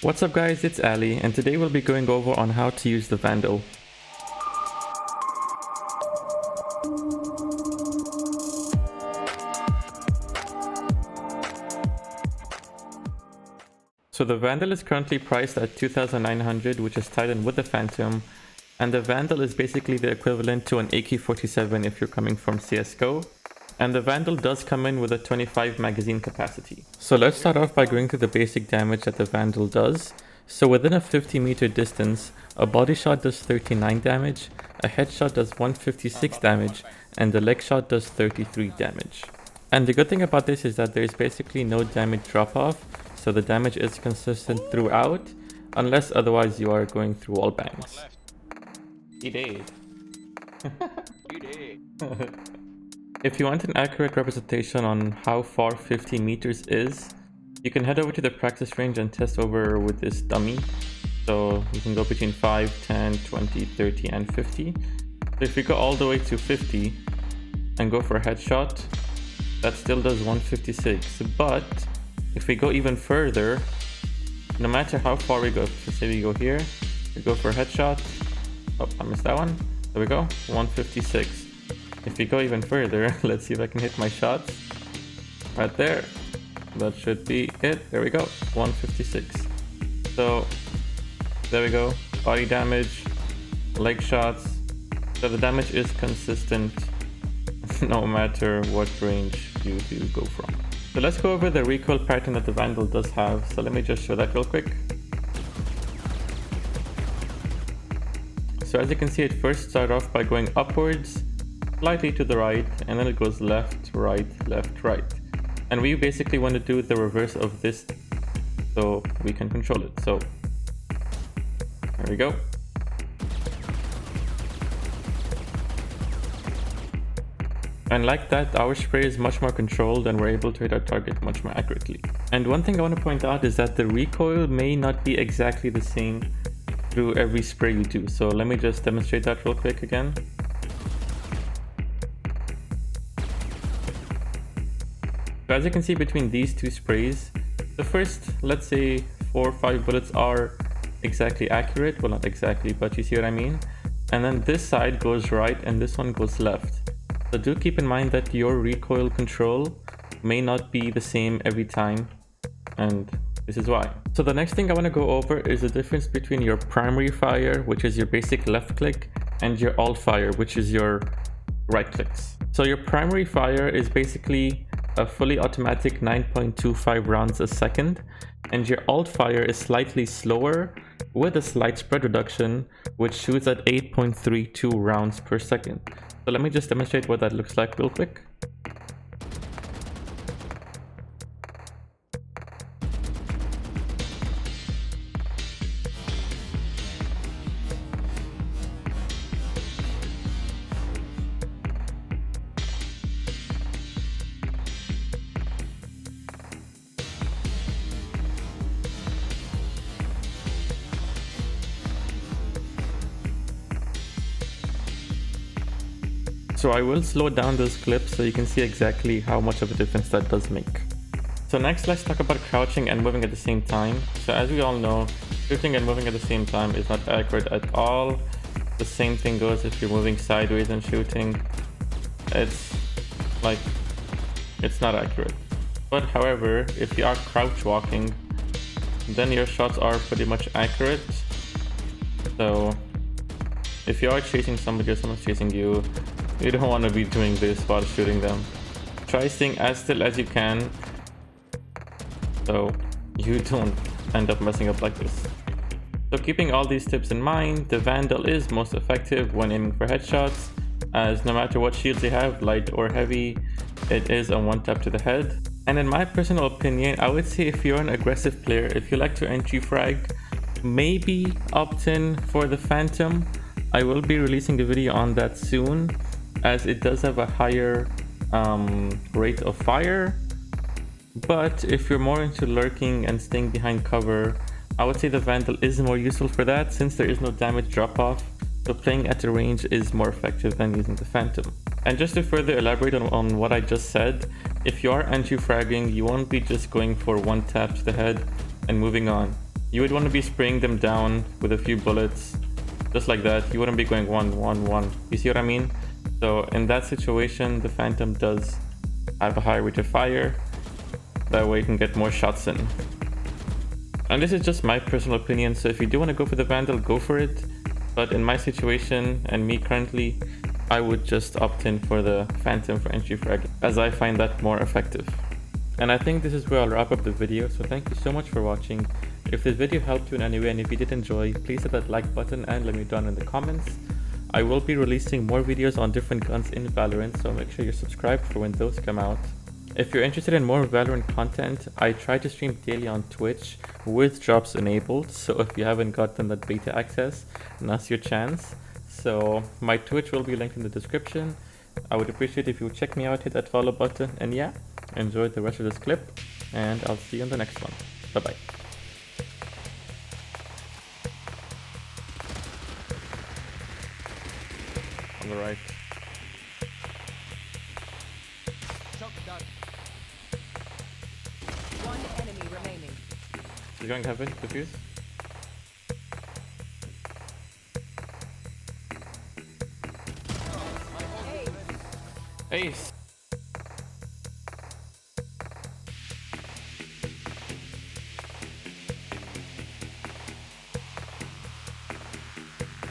What's up guys, it's Ali, and today we'll be going over on how to use the Vandal. So the Vandal is currently priced at 2,900, which is tied in with the Phantom, and the Vandal is basically the equivalent to an AK-47 if you're coming from CSGO. And the Vandal does come in with a 25 magazine capacity. So let's start off by going through the basic damage that the Vandal does. So within a 50 meter distance, a body shot does 39 damage, a headshot does 156 damage, and the leg shot does 33 damage. And the good thing about this is that there is basically no damage drop off, so the damage is consistent throughout, unless otherwise you are going through wall bangs. He did. You did. If you want an accurate representation on how far 50 meters is, you can head over to the practice range and test over with this dummy. So you can go between 5, 10, 20, 30, and 50. So if you go all the way to 50 and go for a headshot, that still does 156. But if we go even further, no matter how far we go, so say we go here, we go for a headshot. Oh, I missed that one. There we go, 156. If we go even further, let's see if I can hit my shots. Right there. That should be it. There we go. 156. So there we go. Body damage, leg shots. So the damage is consistent no matter what range you do go from. So let's go over the recoil pattern that the Vandal does have. So let me just show that real quick. So as you can see, it first starts off by going upwards, slightly to the right, and then it goes left, right, left, right. And we basically want to do the reverse of this so we can control it. So there we go. And like that, our spray is much more controlled and we're able to hit our target much more accurately. And one thing I want to point out is that the recoil may not be exactly the same through every spray you do. So let me just demonstrate that real quick again. So as you can see between these two sprays, the first, let's say 4 or 5 bullets are exactly accurate. Well, not exactly, but you see what I mean. And then this side goes right and this one goes left. So do keep in mind that your recoil control may not be the same every time, and this is why. So the next thing I want to go over is the difference between your primary fire, which is your basic left click, and your alt fire, which is your right clicks. So your primary fire is basically a fully automatic 9.25 rounds a second, and your alt fire is slightly slower with a slight spread reduction, which shoots at 8.32 rounds per second. So let me just demonstrate what that looks like real quick. So I will slow down those clips so you can see exactly how much of a difference that does make. So next, let's talk about crouching and moving at the same time. So as we all know, shooting and moving at the same time is not accurate at all. The same thing goes if you're moving sideways and shooting. It's not accurate. But however, if you are crouch walking, then your shots are pretty much accurate. So if you are chasing somebody or someone's chasing you, you don't want to be doing this while shooting them. Try staying as still as you can so you don't end up messing up like this. So keeping all these tips in mind, the Vandal is most effective when aiming for headshots, as no matter what shields you have, light or heavy, it is a one tap to the head. And in my personal opinion, I would say if you're an aggressive player, if you like to entry frag, maybe opt in for the Phantom. I will be releasing a video on that soon, as it does have a higher rate of fire. But if you're more into lurking and staying behind cover, I would say the Vandal is more useful for that, since there is no damage drop off. So playing at the range is more effective than using the Phantom. And just to further elaborate on what I just said, if you are anti-fragging, you won't be just going for one tap to the head and moving on. you would want to be spraying them down with a few bullets, just like that. You wouldn't be going 1-1-1. You see what I mean? So in that situation, the Phantom does have a higher rate of fire. That way you can get more shots in. And this is just my personal opinion, so if you do want to go for the Vandal, go for it. But in my situation, and me currently, I would just opt in for the Phantom for entry frag, as I find that more effective. And I think this is where I'll wrap up the video, so thank you so much for watching. If this video helped you in any way, and if you did enjoy, please hit that like button and let me know down in the comments. I will be releasing more videos on different guns in Valorant, so make sure you're subscribed for when those come out. If you're interested in more Valorant content, I try to stream daily on Twitch with drops enabled, so if you haven't gotten that beta access, now's your chance. So my Twitch will be linked in the description. I would appreciate if you would check me out, hit that follow button, and yeah, enjoy the rest of this clip, and I'll see you in the next one. Bye bye. On the right. One enemy remaining. He's going heaven, defuse. Ace!